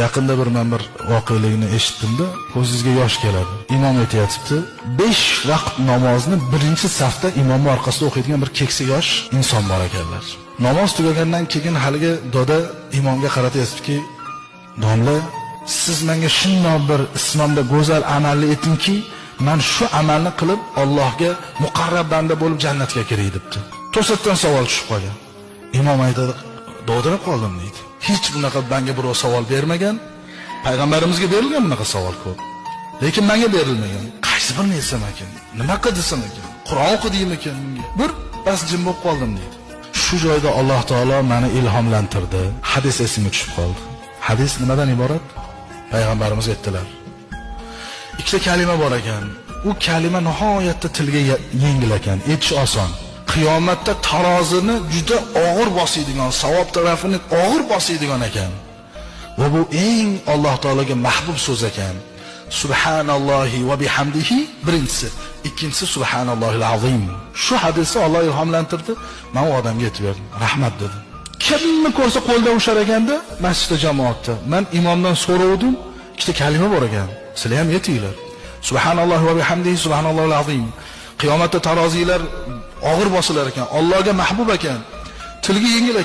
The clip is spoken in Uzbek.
Yaqinda men bir voqelikni eshitdim-da, ko'zingizga yosh keladi. Imom aytayotibdi, 5 vaqt namozni birinchi safda imomning orqasida o'qiydigan bir keksa yosh inson bor ekanlar. Namoz tugagandan keyin haligi doda imomga qarab aytibdiki, "Domla, siz menga shunday bir islomda go'zal amalni aytingki, men shu amalni qilib Allohga muqarrab banda bo'lib jannatga kiray" debdi. To'satdan savol tushib qolgan. Imom aytadi, "Dovdirab qoldim" deydi. Hech bunaqa menga birov savol bermagan. Payg'ambarimizga berilgan bunaqa savol ko'p. Lekin menga berilmagan. Qaysi birini etsam ekan? Nima qilsam ekan? Qur'on o'qidimmikan bunga? Bir bas jim bo'lib qoldim deydi. Shu joyda Alloh taolo meni ilhomlantirdi. Hadis esimga tushib qoldi. Hadis nimadan iborat? Payg'ambarimiz aytdilar. Ikkita kalima bor ekan. U kalima nihoyatda tilga yengil ekan, aytish oson. Qiyomatda tarozini juda og'ir bosadigan, savob tarafini og'ir bosadigan ekan. Va bu eng Alloh taologa mahbub so'z ekan. Subhanallohi va bihamdihi birinchisi, ikkinchisi subhanallohil azim. Shu hadisni Alloh ilhomlantirdi, men u odamga aytib berdim. Rahmat dedi. Kimni ko'rsa qo'lda ushar ekanda, masjidda jamoatda. Men imomdan so'rovdim, ikkita kalima bor ekan. Sizlar ham yetinglar. Subhanallohi va bihamdihi subhanallohil azim. Qiyomatda taroziylar og'ir bosilar ekan, Allohga mahbub ekan, tilga yengil ekan.